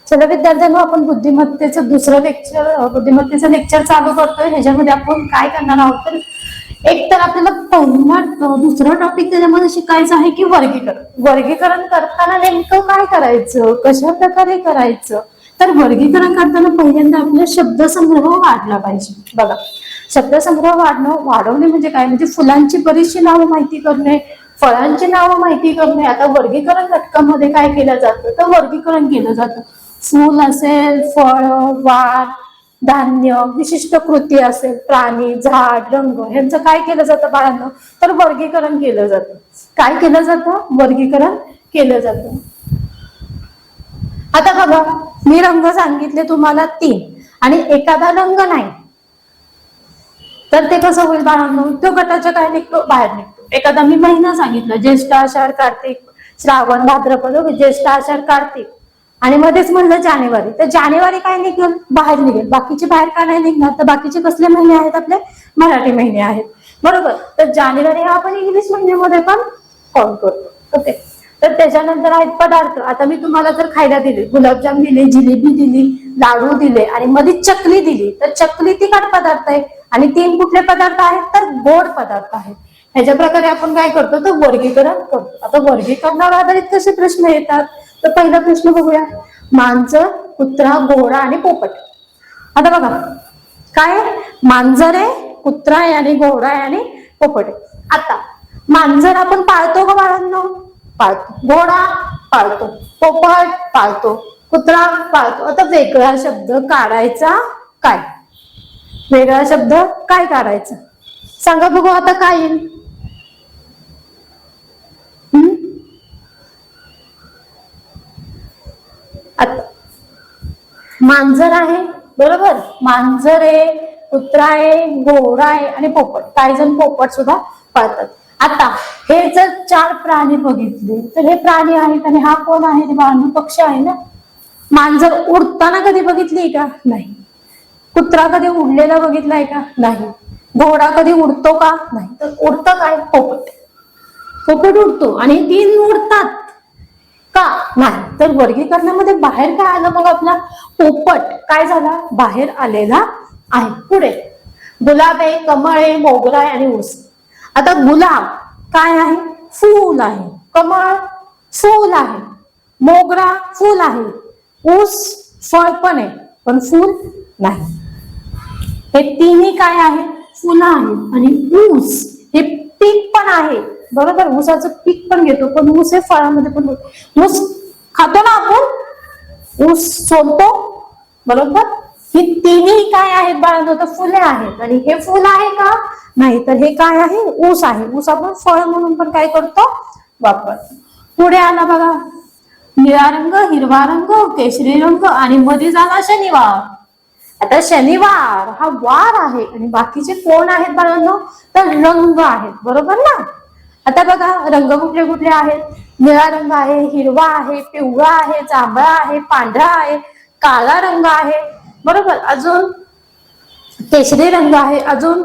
चला विद्यार्थ्यांनो, आपण बुद्धिमत्तेचं बुद्धिमत्तेचं लेक्चर चालू करतोय. ह्याच्यामध्ये आपण काय करणार आहोत तर एक तर आपल्याला दुसरा टॉपिक त्याच्यामध्ये शिकायचं आहे की वर्गीकरण करताना नेमकं काय करायचं, कशा प्रकारे करायचं. तर वर्गीकरण करताना पहिल्यांदा आपला शब्दसंग्रह वाढला पाहिजे. बघा, शब्दसंग्रह वाढवणे म्हणजे काय, म्हणजे फुलांची बरीचशी नावं माहिती करणे, फळांची नावं माहिती करणे. आता वर्गीकरण घटकामध्ये काय केलं जातं तर वर्गीकरण केलं जातं. फूल असेल, फळ, वार, धान्य, विशिष्ट कृती असेल, प्राणी, झाड, रंग, ह्यांचं काय केलं जातं बाळांनो तर वर्गीकरण केलं जातं. काय केलं जातं, वर्गीकरण केलं जातं. आता बघा, मी रंग सांगितले तुम्हाला 3 आणि एखादा रंग नाही तर ते कसं होईल बाळांनो, तो गटाच्या काय निघतो, बाहेर निघतो. एखादा मी महिना सांगितलं, ज्येष्ठ, आषाढ, कार्तिक, श्रावण, भाद्रपद, ज्येष्ठ, आषाढ, कार्तिक आणि मध्येच म्हणलं जानेवारी, तर जानेवारी काय निघेल, बाहेर निघेल. बाकीचे बाहेर का नाही निघणार, तर बाकीचे कसले महिने आहेत, आपले मराठी महिने आहेत, बरोबर. तर जानेवारी हा आपण इंग्लिश महिन्यामध्ये पण काउंट करतो. ओके, तर त्याच्यानंतर आहेत पदार्थ. आता मी तुम्हाला जर खायला दिले, गुलाबजाम दिले, जिलेबी दिली, लाडू दिले आणि मध्ये चकली दिली, तर चकली तिखट पदार्थ आहे आणि 3 कुठले पदार्थ आहेत तर गोड पदार्थ आहेत. ह्याच्या प्रकारे आपण काय करतो तर वर्गीकरण करतो. आता वर्गीकरणावर आधारित कसे प्रश्न येतात तर पहिला प्रश्न बघूया, मांजर, कुत्रा, घोडा आणि पोपट. आता बघा काय, मांजर आहे, कुत्रा आहे आणि घोडा आहे आणि पोपट आहे. आता मांजर आपण पाळतो का बाळांनो, पाळतो. घोडा पाळतो, पोपट पाळतो, कुत्रा पाळतो. आता वेगळा शब्द काढायचा काय, वेगळा शब्द काय काढायचा सांगा बघू, आता काय येईल. आता मांजर आहे, बरोबर, मांजर आहे, कुत्रा आहे, घोडा आहे आणि पोपट. काही जण पोपट सुद्धा पाळतात. आता हे जर 4 प्राणी बघितले तर हे प्राणी आहेत आणि हा कोण आहे, बाळांनो पक्षी आहे ना. मांजर उडताना कधी बघितली का, नाही. कुत्रा कधी उडलेला बघितलाय का, नाही. घोडा कधी उडतो का, नाही. तर उडतं काय, पोपट. पोपट उडतो आणि 3 उडतात का, नाही. तर वर्गीकरणामध्ये बाहेर काय आलं मग, आपला पोपट काय झाला, बाहेर आलेला आहे. पुढे गुलाब आहे, कमळ आहे, मोगरा आहे आणि ऊस. आता गुलाब काय आहे, फूल आहे. कमळ फूल आहे. मोगरा फूल आहे. ऊस फळ पण आहे पण फूल नाही. हे तिन्ही काय आहे, फुलं आहेत. आणि ऊस हे पीक पण आहे, बरोबर. ऊसाचं पीक पण घेतो पण ऊस हे फळामध्ये पण होतो. ऊस खातो ना आपण, ऊस सोलतो, बरोबर. ही तिन्ही काय आहेत बाळांनो तर फुले आहेत. आणि हे फुल आहे का, नाही. तर हे काय आहे, ऊस आहे. ऊस आपण फळ म्हणून पण काय करतो, वापरतो. पुढे आला बघा, निळा रंग, हिरवा रंग, केशरी रंग आणि मध्ये झाला शनिवार. आता शनिवार हा वार आहे आणि बाकीचे कोण आहेत बाळांनो तर रंग आहेत, बरोबर ना. आता बघा रंग कुठले कुठले आहेत, निळा रंग आहे, हिरवा आहे, पिवळा आहे, जांभळा आहे, पांढरा आहे, काळा रंग आहे, बरोबर. अजून केशरी रंग आहे, अजून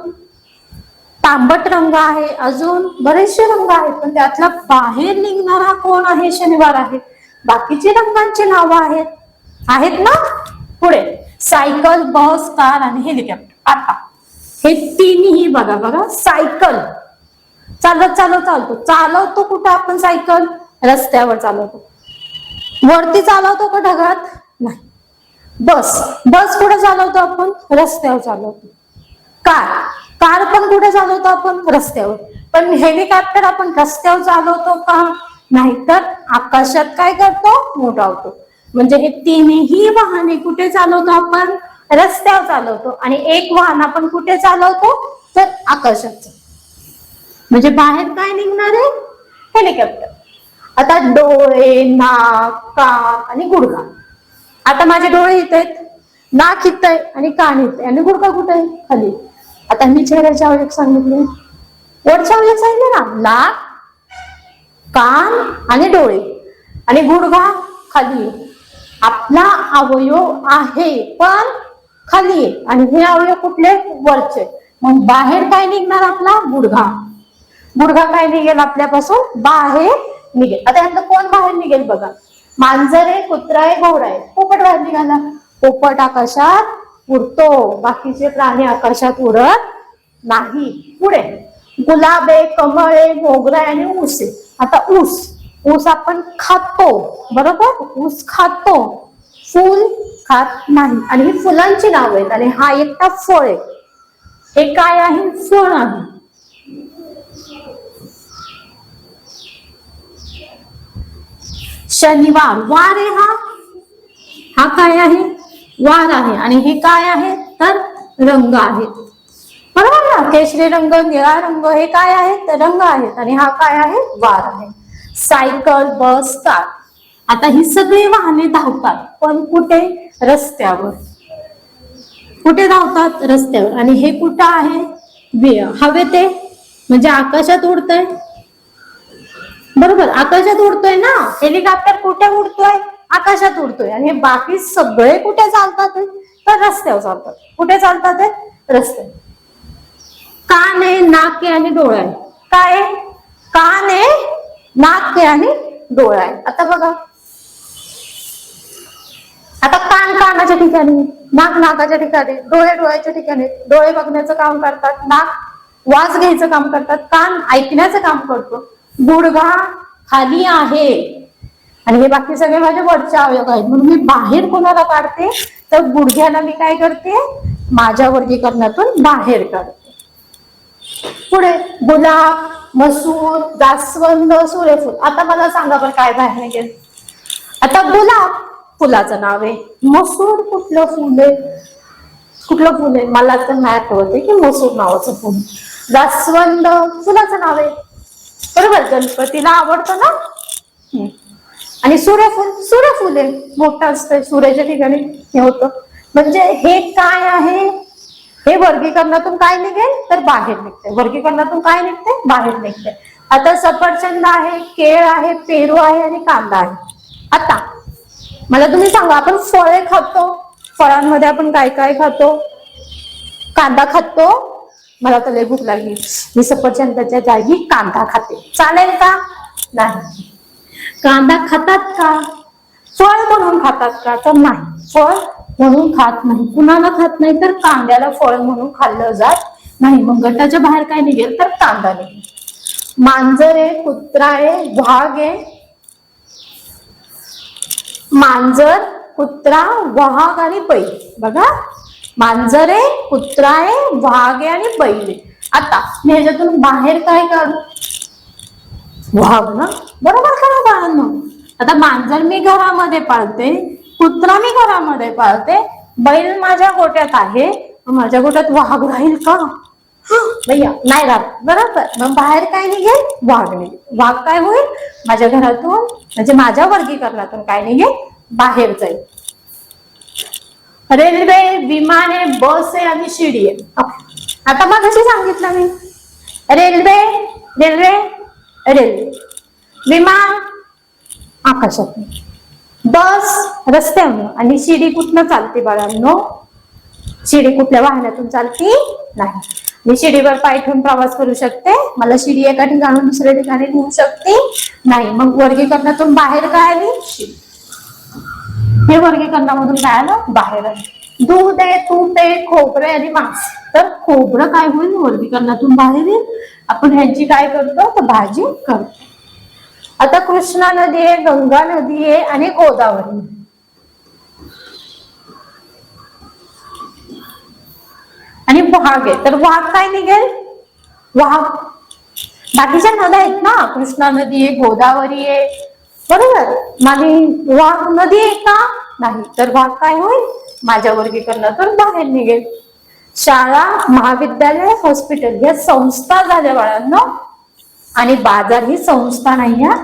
तांबट रंग आहे, अजून बरेचसे रंग आहेत. पण त्यातला बाहेर निघणारा कोण आहे, शनिवार आहे. बाकीचे रंगांची नावं आहेत ना. पुढे सायकल, बस, कार आणि हेलिकॉप्टर. आता हे तिन्ही बघा, सायकल चालवतो कुठं आपण, सायकल रस्त्यावर चालवतो. वरती चालवतो का ढगात, नाही. बस कुठे चालवतो आपण, रस्त्यावर चालवतो. कार पण कुठे चालवतो आपण, रस्त्यावर. पण हेलिकॉप्टर आपण रस्त्यावर चालवतो का, नाही. तर आकाशात काय करतो, उडवतो. म्हणजे हे तिन्ही वाहने कुठे चालवतो आपण, रस्त्यावर चालवतो. आणि एक वाहन आपण कुठे चालवतो तर आकाशात. म्हणजे बाहेर काय निघणार आहे, हेलिकॉप्टर. आता डोळे, नाक, कान आणि गुडघा. आता माझे डोळे इथे आहेत, नाक इथं आहे आणि कान इथे आणि गुडघा कुठे आहे, खाली. आता मी चेहऱ्याच्या अवयव सांगितले, वरच्या अवयव सांगितले ना, नाक, कान आणि डोळे आणि गुडघा खाली. आपला अवयव आहे पण खाली आहे आणि हे अवयव कुठले, वरचे. मग बाहेर काय निघणार, आपला गुडघा काय निघेल आपल्यापासून, बाहेर निघेल. आता ह्यातलं कोण बाहेर निघेल बघा, मांजर आहे, कुत्रा आहे, घोडा आहे, पोपट बाहेर निघाला. पोपट आकाशात उडतो, बाकीचे प्राणी आकाशात उडत नाही. पुढे गुलाब आहे, कमळ आहे, मोगरा आहे आणि ऊस आहे. आता ऊस, ऊस आपण खातो बरोबर, ऊस खातो, फूल खात नाही. आणि ही फुलांची नाव आहेत आणि हा एकटा फळ आहे. हे काय आहे? फळ आहे. शनिवार, वार आहे हा काय आहे? वार आहे. आणि हे काय आहे? तर रंग आहेत बरोबर ना. केशरी रंग, निळा रंग हे काय आहेत? रंग आहेत. आणि हा काय आहे? वार आहे. सायकल, बस, कार. आता ही सगळी वाहने धावतात पण कुठे? रस्त्यावर. कुठे धावतात? रस्त्यावर. आणि हे कुठं आहे? हवेत आहे म्हणजे आकाशात उडतंय बरोबर, आकाशात उडतोय ना. हेलिकॉप्टर कुठे उडतोय? आकाशात उडतोय. आणि हे बाकी सगळे कुठे चालतात? तर रस्त्यावर चालतात. कुठे चालतात? रस्त्यावर. कान आहे, नाक आहे आणि डोळा आहे. काय आहे? कान आहे, नाक आहे आणि डोळा आहे. आता बघा, आता कान कानाच्या ठिकाणी, नाक नाकाच्या ठिकाणी, डोळे डोळ्याच्या ठिकाणी. डोळे बघण्याचं काम करतात, नाक वास घ्यायचं काम करतात, कान ऐकण्याचं काम करतो. गुडघा खाली आहे आणि हे बाकी सगळे माझे वरचे अवयव आहेत. म्हणून मी बाहेर कोणाला काढते? तर गुडघ्याला मी काय करते? माझ्या वर्गीकरणातून बाहेर काढते. पुढे गुलाब, मसूर, जास्वंद, सूर्यफूल. आता मला सांगा बरं काय बाहेर निघेल? आता गुलाब फुलाचं नाव आहे. मसूर कुठलं फुल आहे? कुठलं फुल आहे? मला तर नाही आठवत की मसूर नावाचं फुल. जास्वंद फुलाचं नाव आहे बरोबर, गणपतीला आवडतं ना. आणि सूर्यफूल, सूर्यफूल आहे, मोठं असतं, सूर्याच्या ठिकाणी हे होतं. म्हणजे हे काय आहे? हे वर्गीकरणातून काय निघेल? तर बाहेर निघते. वर्गीकरणातून काय निघते? बाहेर निघते. आता सफरचंद आहे, केळ आहे, पेरू आहे आणि कांदा आहे. आता मला तुम्ही सांगा, आपण फळे खातो, फळांमध्ये आपण काय काय खातो? कांदा खातो. मला तर लय भूक लागली, मी सफरचंदाच्या जागी कांदा खाते, चालेल का? नाही. कांदा खातात का? फळ म्हणून खातात का? तर नाही, फळ म्हणून खात नाही. कुणाला खात नाही? तर कांद्याला फळ म्हणून खाल्लं जात नाही. मग गटाच्या बाहेर काय निघेल? तर कांदा निघेल. मांजर आहे, कुत्रा आहे, वाघ आहे. मांजर, कुत्रा, वाघ आणि बैल. बघा, मांजर आहे, कुत्रा आहे, वाघ आहे आणि बैल आहे. आता मी ह्याच्यातून बाहेर काय काढू? वाघ ना, बरोबर का बाळांनो? आता मांजर मी घरामध्ये पाळते, कुत्रा मी घरामध्ये पाळते, बैल माझ्या गोट्यात आहे. माझ्या गोट्यात वाघ राहील का? भैया नाही राहत बरोबर. मग बाहेर काय निघेल? वाघ निघेल. वाघ काय होईल? माझ्या घरातून म्हणजे माझ्या वर्गीकरणातून काय निघेल? बाहेर जाईल. रेल्वे, विमान आहे, बस आहे आणि शिडी आहे. आता मग कशी सांगितलं मी? Railway, railway, railway. विमान आकाशात, बस रस्त्यावर आणि शिडी कुठनं चालते बाळांनो? शिडी कुठल्या वाहनातून चालती? नाही. मी शिडीवर पाय ठेवून प्रवास करू शकते? मला शिडी एका ठिकाणून दुसऱ्या ठिकाणी नेऊ शकते? नाही. मग वर्गीकरणातून बाहेर काय आली? शिडी. हे वर्गीकरणामधून काय आलं? बाहेर आलं. दूध आहे, तूप आहे, खोबरं आणि मांस. तर खोबरं काय होईल? वर्गीकरणातून बाहेर येईल. आपण ह्यांची काय करतो? तर भाजी करतो. आता कृष्णा नदी आहे, गंगा नदी आहे आणि गोदावरी. आणि वाघ आहे. तर वाघ काय निघेल? वाघ. बाकीच्या नद्या आहेत ना, कृष्णा नदी आहे, गोदावरी आहे बरोबर. माझी वाघ नदी आहे का? नाही. तर वाघ काय होईल? माझ्या वर्गीकरणातून बाहेर निघेल. शाळा, महाविद्यालय, हॉस्पिटल या संस्था झाल्या बाळांनो. आणि बाजार ही संस्था नाही आहे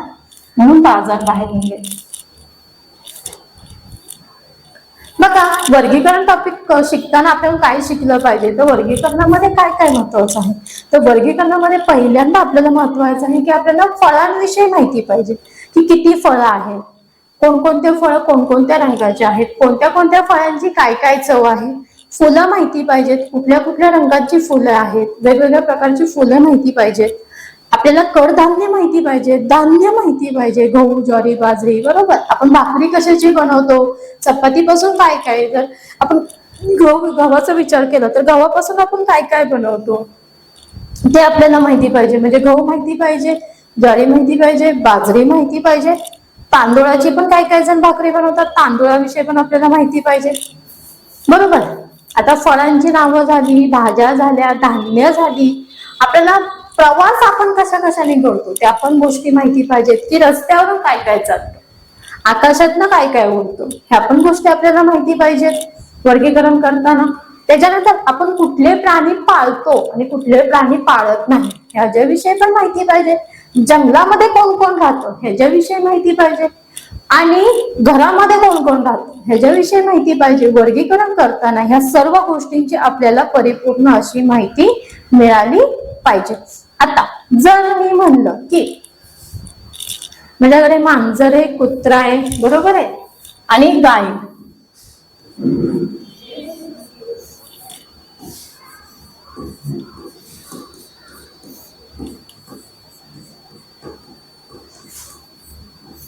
म्हणून बाजार बाहेर निघेल. बघा, वर्गीकरण टॉपिक शिकताना आपल्याला काय शिकलं पाहिजे? तर वर्गीकरणामध्ये काय काय महत्वाचं आहे? तर वर्गीकरणामध्ये पहिल्यांदा आपल्याला महत्वाचं आहे की आपल्याला फळांविषयी माहिती पाहिजे की किती फळं आहेत, कोणकोणते फळं कोणकोणत्या रंगाचे आहेत, कोणत्या कोणत्या फळांची काय काय चव आहे. फुलं माहिती पाहिजेत, कुठल्या कुठल्या रंगाची फुलं आहेत, वेगवेगळ्या प्रकारची फुलं माहिती पाहिजेत. आपल्याला कडधान्य माहिती पाहिजे, धान्य माहिती पाहिजे, गहू, ज्वारी, बाजरी, बरोबर. आपण भाकरी कशाची बनवतो, चपातीपासून काय काय, जर आपण गव्हाचा विचार केला तर गव्हापासून आपण काय काय बनवतो ते आपल्याला माहिती पाहिजे. म्हणजे गहू माहिती पाहिजे, ज्वारी माहिती पाहिजे, बाजरी माहिती पाहिजे, तांदूळाची पण काही काही जण भाकरी बनवतात, तांदूळाविषयी पण आपल्याला माहिती पाहिजे, बरोबर. आता फळांची नावं झाली, भाज्या झाल्या, धान्य झाली. आपल्याला प्रवास आपण कशा कशाने करतो त्या पण गोष्टी माहिती पाहिजेत, की रस्त्यावरून काय काय चालतं, आकाशातनं काय काय उडतं, ह्या पण गोष्टी आपल्याला माहिती पाहिजेत वर्गीकरण करताना. त्याच्यानंतर आपण कुठले प्राणी पाळतो आणि कुठले प्राणी पाळत नाही ह्याच्याविषयी पण माहिती पाहिजे. जंगलामध्ये कोण कोण राहतं ह्याच्याविषयी माहिती पाहिजे आणि घरामध्ये कोण कोण राहतं ह्याच्याविषयी माहिती पाहिजे. वर्गीकरण करताना ह्या सर्व गोष्टींची आपल्याला परिपूर्ण अशी माहिती मिळाली पाहिजे. आता जर मी म्हणलं की माझ्याकडे मांजर आहे, कुत्रा आहे, बरोबर आहे, आणि गाय,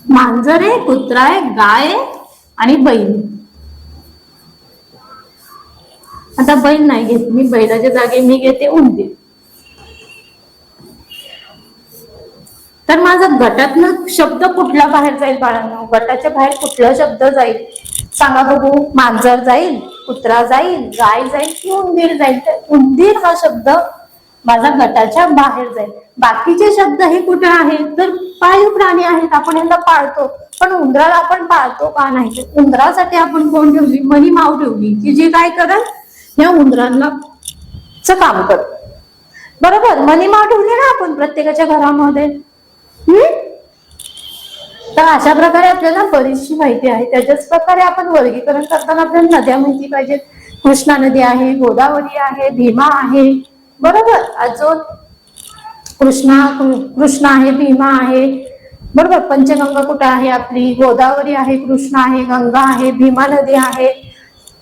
मांजर आहे, कुत्रा आहे, गाय आहे आणि बैल. आता बैल नाही घेत मी, बैलाच्या जागी मी घेते उंदीर. तर माझा गटातनं शब्द कुठला बाहेर जाईल बाळांनो, गटाच्या बाहेर कुठला शब्द जाईल सांगा बघू. मांजर जाईल, कुत्रा जाईल, गाय जाईल की उंदीर जाईल? तर उंदीर हा शब्द माझा गटाच्या बाहेर जाईल. बाकीचे शब्द हे कुठे आहेत तर पाळीव प्राणी आहेत, आपण यांना पाळतो. पण उंदराला आपण पाळतो का नाही? उंदरासाठी आपण कोण ठेवली? मनी माव ठेवली, की जी काय करल या उंदरांना काम करत, बरोबर. मनी माव ठेवली ना आपण प्रत्येकाच्या घरामध्ये. तर अशा प्रकारे आपल्याला बरीचशी माहिती आहे. त्याच्याच प्रकारे आपण वर्गीकरण करताना आपल्याला नद्या माहिती पाहिजेत. कृष्णा नदी आहे, गोदावरी आहे, भीमा आहे, बरोबर. अजून कृष्णा आहे, भीमा आहे, बरोबर. पंचगंगा कुठे आहे आपली? गोदावरी आहे, कृष्णा आहे, गंगा आहे, भीमा नदी आहे.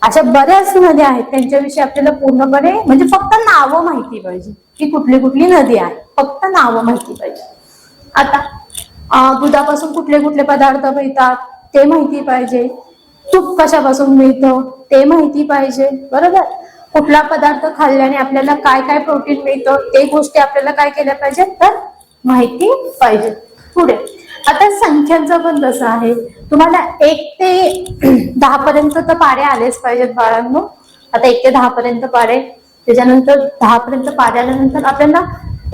अशा बऱ्याच नद्या आहेत, त्यांच्याविषयी आपल्याला पूर्णपणे म्हणजे फक्त नावं माहिती पाहिजे की कुठली कुठली नदी आहे, फक्त नावं माहिती पाहिजे. आता दुधापासून कुठले कुठले पदार्थ मिळतात ते माहिती पाहिजे. तूप कशापासून मिळतं ते माहिती पाहिजे, बरोबर. कुठला पदार्थ खाल्ल्याने आपल्याला काय काय प्रोटीन मिळतं ते गोष्टी आपल्याला काय केल्या पाहिजे तर माहिती पाहिजे. पुढे आता संख्यांचं पण तसं आहे. तुम्हाला 1 ते 10 पर्यंत तर पाढे आलेच पाहिजेत बाळांनो. आता 1 ते 10 पर्यंत पाढे, त्याच्यानंतर 10 पर्यंत पाढे आल्यानंतर आपल्याला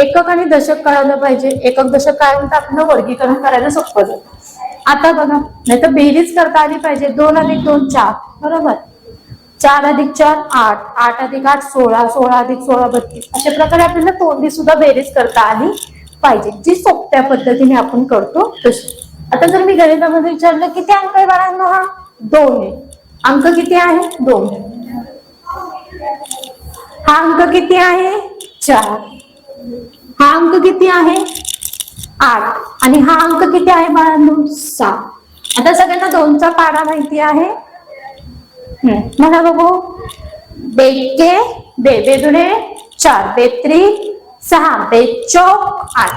एकक आणि दशक कळालं पाहिजे. एकक दशक कळल्यानंतर आपल्याला वर्गीकरण करायला सोपं जातं. आता बघा, नाही तर बेरीज करता आली पाहिजे. 2 अधिक 2 4, बरोबर. 4 अधिक 4 8, 8 अधिक 8 16, 16 अधिक 16 32. अशा प्रकारे आपल्याला तोंडी सुद्धा बेरीज करता आली पाहिजे, जी सोप्या पद्धतीने आपण करतो तशी. आता जर मी गणितामध्ये विचारलं किती अंक आहे बाळांनो, हा 2 आहे. अंक किती आहे? 2. हा अंक किती आहे? 4. हा अंक किती आहे? 8. आणि हा अंक किती आहे बाळांनो? 6. आता सगळ्यांना 2चा पाढा माहिती आहे? मला बघू. बेके बेदुणे 4, बेत्रिक 6, बेचोक 8.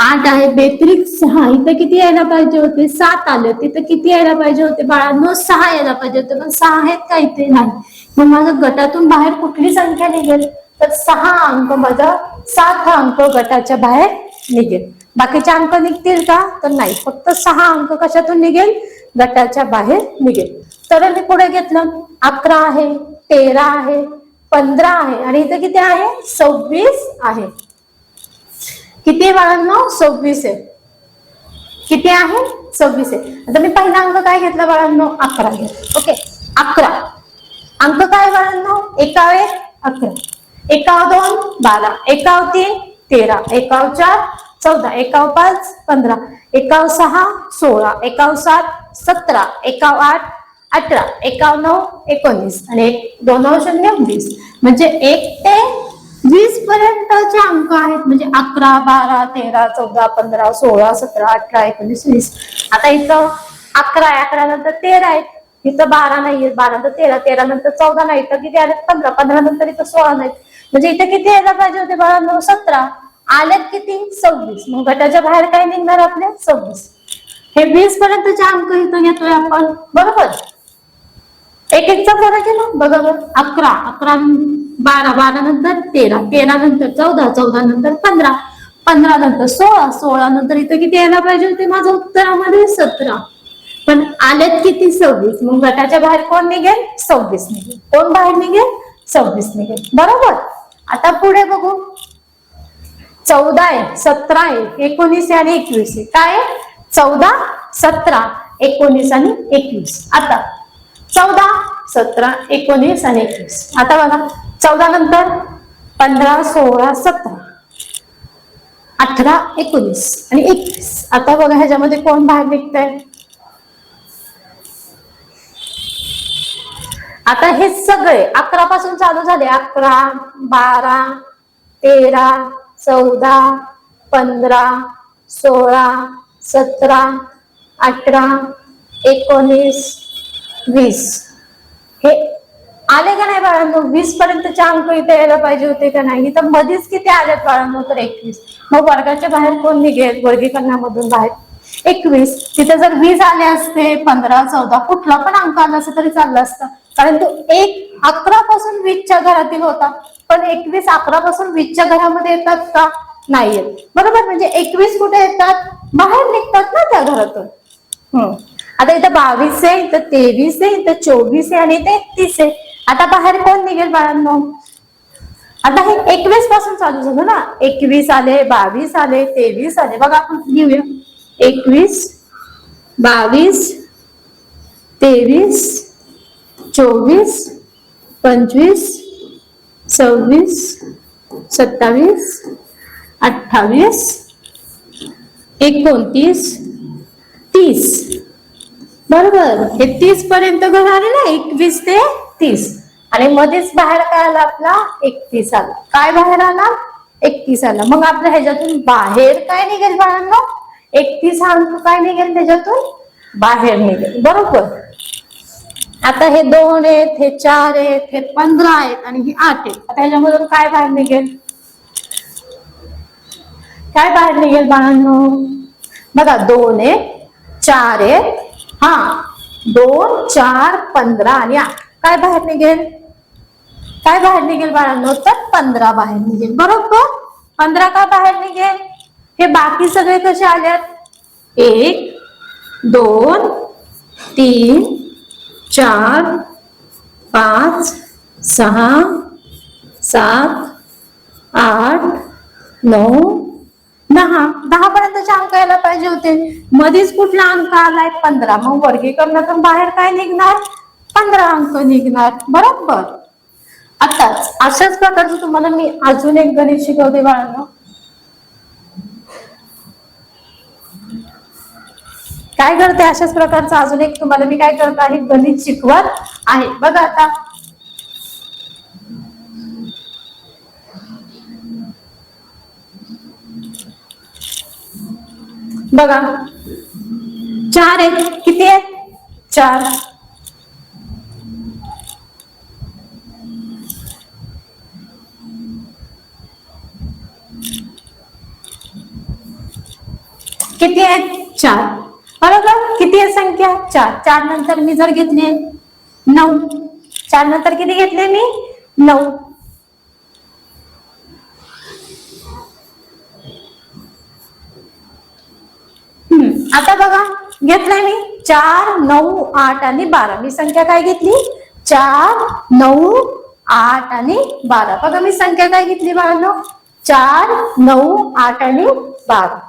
8 आहे, बेत्रिक 6. इथं किती यायला पाहिजे होते? 7 आले. तिथं किती यायला पाहिजे होते बाळांनो? 6 यायला पाहिजे होते, पण 6 आहेत का इथे? नाही. मग माझं गटातून बाहेर कुठली संख्या निघेल तर 6 अंक, माझा 7 अंक गटाच्या बाहेर निघेल. बाकीचे अंक निघतील का तर नाही, फक्त 6 अंक कशातून निघेल? गटाच्या बाहेर निघेल. तर मी पुढे घेतलं 11 आहे, 13 आहे, 15 आहे आणि इथे किती आहे? 26 आहे. किती आहे बाळांनो? 26 आहे. किती आहे? 26 आहे. आता मी पहिला अंक काय घेतला बाळांनो? 11 घेतला. ओके, 11 अंक काय बाळांनो? 1 11, 1 2 12, 1 3 13, 1 4 14, 1 5 15, 1 6 16, 1 7 17, 1 8 18, 1 9 19 आणि 2 9 0 20. म्हणजे 1 ते 20 पर्यंतचे अंक आहेत. म्हणजे 11 12 13 14 15 16 17 18 19 20. आता इथं 11 आहे, 11 नंतर 13 आहेत. इथं 12 नाहीये, 12 नंतर 13, 13 नंतर 14 नाही, तर किती आले? 15, 15 नंतर इथं 16 नाहीत. म्हणजे इथे किती यायला पाहिजे होते बाळांनो? 17. आल्यात किती 26, मग गटाच्या बाहेर काय निघणार आपले 26. हे 20 पर्यंतचे अंक इथं घेतोय आपण, बरोबर. एक एकचा फरक आहे ना, बघा बरं. 11, 11 12, 12 नंतर 13, 13 नंतर 14, 14 नंतर 15, 15 नंतर 16, 16 नंतर इथं किती यायला पाहिजे होते माझ्या उत्तरामध्ये 17, पण आलेत किती 26. मग गटाच्या बाहेर कोण निघेल 26 निघेल. कोण बाहेर निघेल 26 निघेल, बरोबर. आता पुढे बघू. 14 आहे, 17 आहे, 19 आणि 21 आहे. काय 14, 17, 19 आणि 21. आता 14, 17, 19 आणि 21. आता बघा 14 नंतर 15, 16, 17, 18, 19 आणि 21. आता बघा ह्याच्यामध्ये कोण बाहेर निघतंय. आता हे सगळे 11 पासून चालू झाले. 11, 12, 13, 14, 15, 16, 17, 18, 19, 20. हे आले का नाही बाळांनो. 20 पर्यंतचे अंक इथे यायला पाहिजे होते का नाही. तर मध्येच किती आलेत बाळांनो, तर 21. मग वर्गाच्या बाहेर कोण निघेल, वर्गीकरणामधून बाहेर 21. तिथे जर 20 आले असते, 15, 14 कुठला पण अंक आला असता तरी चालला असता, कारण तो 11 पासून 20च्या घरातील होता. पण 21 11 पासून 20च्या घरामध्ये येतात का, नाही येत, बरोबर. म्हणजे 21 कुठे येतात, बाहेर निघतात ना त्या घरातून. आता इथं 22 आहे, इथं 23 आहे, इथं 24 आहे आणि इथे 31 आहे. आता बाहेर कोण निघेल बाळांनो. आता हे 21 पासून चालू झालं ना. 21 आले, 22 आले, 23 आले. बघा आपण लिहूया. 21, 22, 23, 24, 25, 26, 27, 28, 29, 30. बरोबर. हे 30 पर्यंत घर आले ना, 21 ते 30. आणि मध्येच बाहेर काय आला आपला 31 आला. काय बाहेर आला 31 आला. मग आपल्या ह्याच्यातून बाहेर काय निघेल बाळांनो, 31 हा अंक काय निघेल त्याच्यातून बाहेर निघेल, बरोबर. आता हे 2 आहेत, हे 4 आहेत, हे 15 आहेत आणि हे 8 आहेत. आता ह्याच्यामधून काय बाहेर निघेल, काय बाहेर निघेल बाळांनो. बघा 2 आहेत, 4 आहेत, हा 2, 4, 15 आणि 8. काय बाहेर निघेल, काय बाहेर निघेल बाळांनो, तर 15 बाहेर निघेल, बरोबर. 15 का बाहेर निघेल. हे बाकी सगळे कसे आलेत, 1, 2, 3, 4, 5, 6, 7, 8, 9, 10. 10 पर्यंतचे अंक यायला पाहिजे होते. मध्येच कुठला अंक आलाय 15. मग वर्गीकरणातून बाहेर काय निघणार, 15 अंक निघणार, बरोबर. आता अशाच प्रकारचं तुम्हाला मी अजून एक गणित शिकवते बाळांनो. काय करते, अशाच प्रकारचं अजून एक तुम्हाला मी काय करत आहे, गणित शिकवत आहे. बघा आता बघा 4 आहेत, किती आहेत 4. किती आहेत 4, बरोबर. किती आहे संख्या 4. 4 नंतर मी जर घेतले 9, 4 नंतर किती घेतले मी 9. आता बघा घेतलाय मी 4, 9, 8 आणि 12. मी संख्या काय घेतली 4, 9, 8 आणि 12. बघा मी संख्या काय घेतली बाळांनो 4, 9, 8 आणि 12.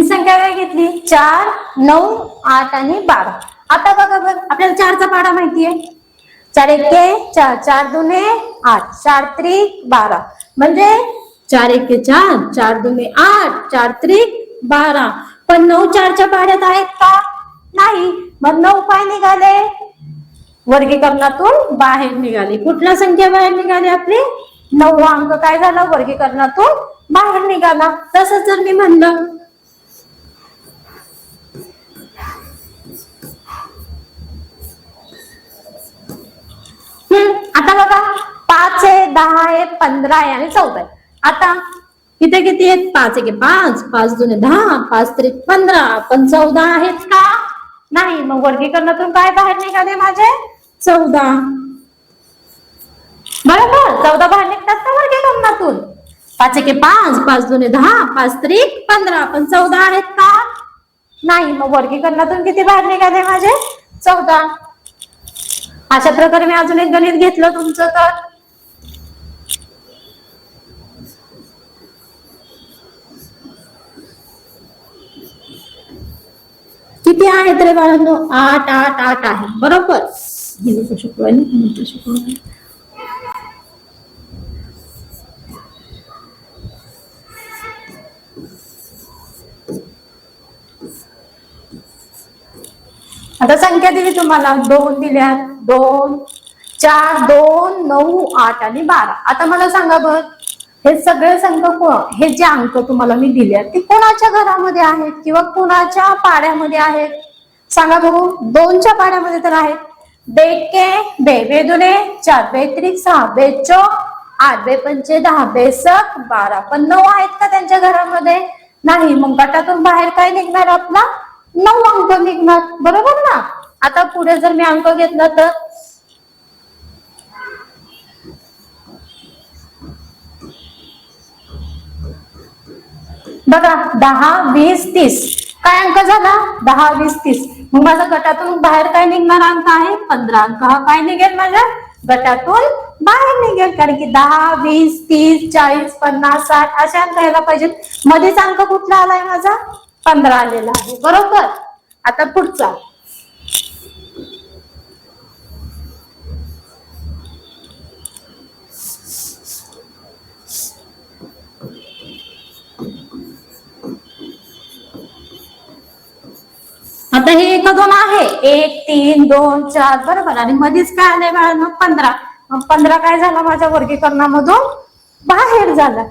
संख्या काय घेतली 4, 9, 8 आणि 12. आता बघा बघ आपल्याला 4चा पाढा माहितीये. 4 एके 4, 4 दुने 8, 4 त्रिक 12. म्हणजे 4 एके 4, 4 दुने 8, 4 त्रिक 12. पण 9 4च्या पाड्यात आहेत का? नाही. मग 9 काय निघाले? वर्गीकरणातून बाहेर निघाले. कुठल्या संख्या बाहेर निघाली आपली? 9वा अंक काय झाला? वर्गीकरणातून बाहेर निघाला. तसंच जर मी म्हणलं आता बघा 5 आहे, 10 आहे, 15 आहे आणि 14 आहे. आता इथे किती आहेत? 5 एके 5, 5 दुने 10, 5 त्रिक 15. पण 14 आहेत का? नाही. मग वर्गीकरणातून काय बाहेर निघाले माझे? 14. बरोबर. 14 बाहेर निघतात का वर्गीकरणातून? 5 एके 5, 5 दुने 10, 5 त्रिक 15. पण 14 आहेत का? नाही. मग वर्गीकरणातून किती बाहेर निघाले माझे? 14. अशा प्रकारे मी अजून एक गणित घेतलं तुमचं तर किती आहेत रे बाळांनो? 8 8 8 आहे. बरोबर. आता संख्या दिली तुम्हाला 2 दिल्या 2 4 2 9 8 आणि 12. आता मला सांगा बघ हे सगळे संख्या हे जे अंक तुम्हाला मी दिले ते कोणाच्या घरामध्ये आहेत किंवा कोणाच्या पाड्यामध्ये आहेत? सांगा बघू. 2च्या पाड्यामध्ये तर आहेत. बेके बे बेदुने 4 बेत्रिक 6 बेचोक 8 बेपंचे 10 बेसक 12. पण 9 आहेत का त्यांच्या घरामध्ये? नाही. मग गटातून बाहेर काय निघणार आपला? 9 अंक निघणार. बरोबर ना. आता पुढे जर मी अंक घेतला तर बघा 10 20 30 काय अंक झाला? 10 20 30. मग माझा गटातून बाहेर काय निघणार अंक आहे? 15 अंक. हा काय निघेल माझ्या गटातून बाहेर निघेल. कारण की 10 20 30 40 50 60 असे अंक यायला पाहिजेत. मध्येच अंक कुठला आलाय माझा? 15 आलेला आहे. बरोबर. आता पुढचा आता हे 1 2 आहे 1 3 2 4 बरोबर. आणि मध्येच काय आलंय बाळांनो? 15. मग 15 काय झाला माझ्या वर्गीकरणामधून बाहेर झाला.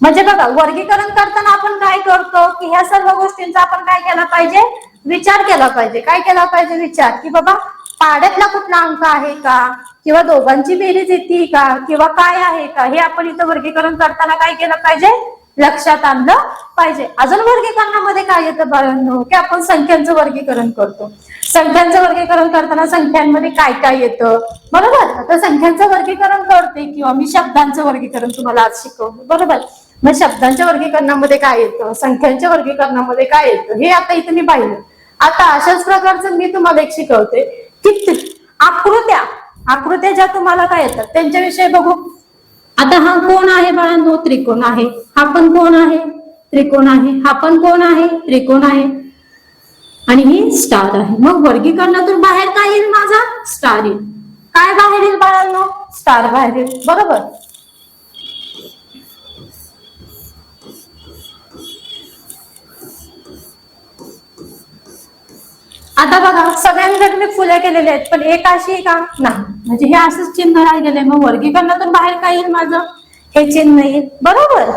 म्हणजे बघा वर्गीकरण करताना आपण काय करतो की ह्या सर्व गोष्टींचा आपण काय केला पाहिजे? विचार केला पाहिजे. काय केला पाहिजे? विचार की बाबा पाड्यातला कुठला अंक आहे का किंवा दोघांची बेरीज येते का किंवा काय आहे का हे आपण इथं वर्गीकरण करताना काय केलं पाहिजे? लक्षात आणलं पाहिजे. अजून वर्गीकरणामध्ये काय येतं बाळांनो की आपण संख्यांचं वर्गीकरण करतो. संख्यांचं वर्गीकरण करताना संख्यांमध्ये काय काय येतं? बरोबर. आता संख्यांचं वर्गीकरण करते किंवा मी शब्दांचं वर्गीकरण तुम्हाला आज शिकवलं. बरोबर. मग शब्दांच्या वर्गीकरणामध्ये काय येतं? संख्यांच्या वर्गीकरणामध्ये काय येतं? हे आता इथे मी पाहिलं. आता अशाच प्रकारचं मी तुम्हाला एक शिकवते की आकृत्या ज्या तुम्हाला काय येतात त्यांच्याविषयी बघू. आता हा कोण आहे बाळांनो? त्रिकोण आहे. हा पण कोण आहे? त्रिकोण आहे. हा पण कोण आहे? त्रिकोण आहे. आणि ही स्टार आहे. मग वर्गीकरणातून बाहेर काय येईल माझा? स्टार येईल. काय बाहेर येईल बाळांनो? स्टार बाहेर येईल. बरोबर. आता बघा सगळ्यांकडे मी फुल्या केलेल्या आहेत पण एक अशी का नाही. म्हणजे हे असंच चिन्ह राहिलेलं आहे. मग वर्गीकरणातून बाहेर काय येईल माझं? हे चिन्ह येईल. बरोबर.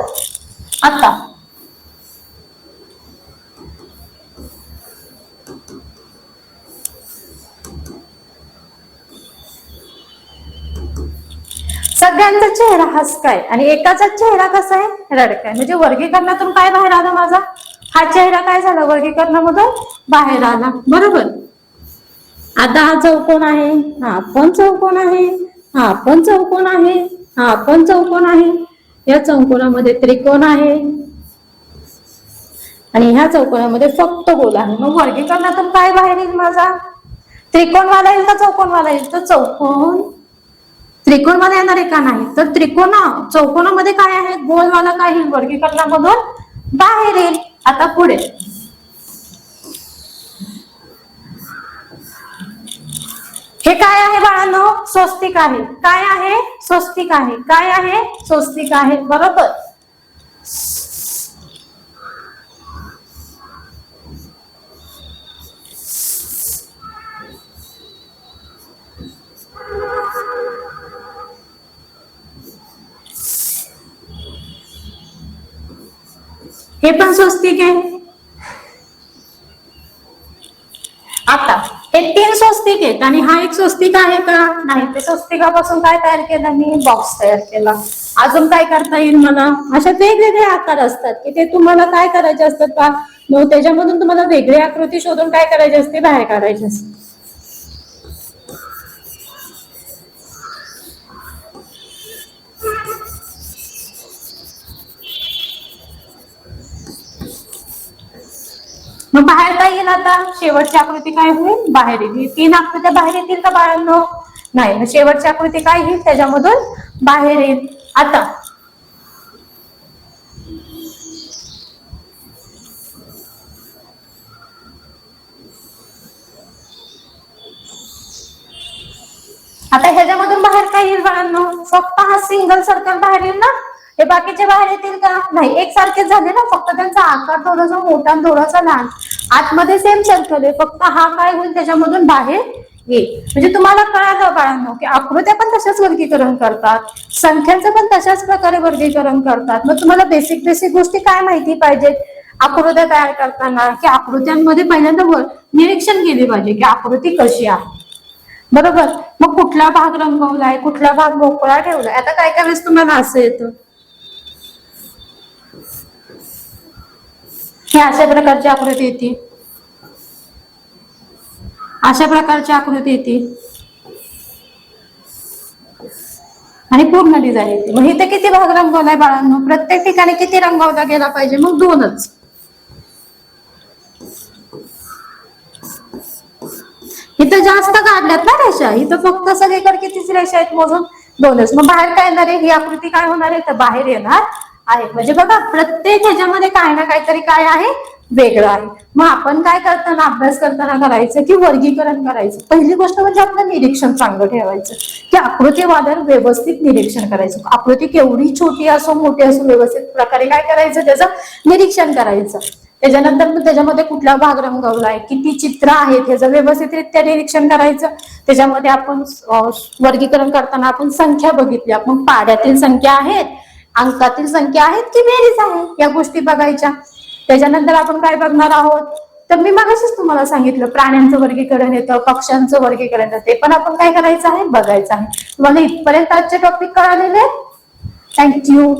आता सगळ्यांचा चेहरा हसकाय आणि एकाचा चेहरा कसा आहे? रडकाय. म्हणजे वर्गीकरणातून काय बाहेर आला माझा? हा चेहरा काय झाला? वर्गीकरणामधून बाहेर आला. बरोबर. आता हा चौकोन आहे. हा पण चौकोन आहे. हा पण चौकोन आहे. हा पण चौकोन आहे. या चौकोनामध्ये त्रिकोण आहे आणि ह्या चौकोनामध्ये फक्त गोल आहे. मग वर्गीकरणातून काय बाहेर येईल माझा? त्रिकोणवाला येईल का चौकोनवाला येईल? तर चौकोन त्रिकोणवाला येणार आहे का? नाही. तर चौकोनामध्ये काय आहे? गोलवाला काय येईल? वर्गीकरणामधून बाहेर येईल. आता पुढे हे काय आहे बाळांनो? स्वस्तिक आहे. काय आहे? स्वस्तिक आहे. काय आहे? स्वस्तिक आहे. बरोबर. हे पण स्वस्तिक आहे. आता हे 3 स्वस्तिक आहेत आणि हा एक स्वस्तिक आहे का? नाही. ते स्वस्तिकापासून काय तयार केलं मी? बॉक्स तयार केला. अजून काय करता येईल मला? अशा वेगवेगळे आकार असतात की ते तुम्हाला काय करायचे असतात का? मग त्याच्यामधून तुम्हाला वेगळी आकृती शोधून काय करायची असते? बाहेर काढायची असते. मग बाहेर काय येईल आता? शेवटची आकृती काय होईल? बाहेर येईल. 3 आकृत्या बाहेर येतील का बाळांनो? नाही. मग शेवटची आकृती काय येईल? त्याच्यामधून बाहेर येईल. आता आता ह्याच्यामधून बाहेर काय येईल बाळांनो? फक्त हा सिंगल सर्कल बाहेर येईल ना? हे बाकीचे बाहेर येतील का? नाही. एकसारखेच झाले ना, फक्त त्यांचा आकार थोडासा मोठा आणि थोडासा लहान. आतमध्ये सेम सर्कल आहे, फक्त हा काय होईल त्याच्यामधून बाहेर येईल. म्हणजे तुम्हाला कळालं बाळांनो की आकृत्या पण तशाच वर्गीकरण करतात, संख्यांचं पण तशाच प्रकारे वर्गीकरण करतात. मग तुम्हाला बेसिक बेसिक गोष्टी काय माहिती पाहिजेत आकृत्या तयार करताना? की आकृत्यांमध्ये पहिल्यांदा निरीक्षण केले पाहिजे की आकृती कशी आहे. बरोबर. मग कुठला भाग रंगवलाय, कुठला भाग मोकळा ठेवलाय. आता काय काय वेळेस तुम्हाला असं येतं, ही अशा प्रकारची आकृती येते, अशा प्रकारची आकृती येते आणि पूर्ण डिझाईन येते. मग इथे किती भाग रंगवलाय बाळांनो? प्रत्येक ठिकाणी किती रंगवला गेला पाहिजे? मग 2च. इथं जास्त काढल्यात ना रेषा, इथं फक्त सगळीकडे कितीच रेषा आहेत मोजून? 2च. मग बाहेर काय येणार आहे? ही आकृती काय होणार आहे? तर बाहेर येणार आहे. म्हणजे बघा प्रत्येक ह्याच्यामध्ये काय ना काहीतरी काय आहे? वेगळं आहे. मग आपण काय करताना, अभ्यास करताना करायचं की वर्गीकरण करायचं. पहिली गोष्ट म्हणजे आपलं निरीक्षण चांगलं ठेवायचं की आकृती वादळ व्यवस्थित निरीक्षण करायचं. आकृती केवढी छोटी असो मोठी असो व्यवस्थित प्रकारे काय करायचं? त्याचं निरीक्षण करायचं. त्याच्यानंतर मग त्याच्यामध्ये कुठला भाग रंगवलाय, किती चित्र आहेत ह्याचं व्यवस्थितरित्या निरीक्षण करायचं. त्याच्यामध्ये आपण वर्गीकरण करताना आपण संख्या बघितल्या, मग पाड्यातील संख्या आहेत, अंकातील संख्या आहेत की बेरीज आहे, या गोष्टी बघायच्या. त्याच्यानंतर आपण काय बघणार आहोत? तर मी मगाशीच तुम्हाला सांगितलं प्राण्यांचं वर्गीकरण येतं, पक्ष्यांचं वर्गीकरण येतं, ते पण आपण काय करायचं आहे? बघायचं आहे. तुम्हाला इथपर्यंत आजचे टॉपिक कळालेले? थँक्यू.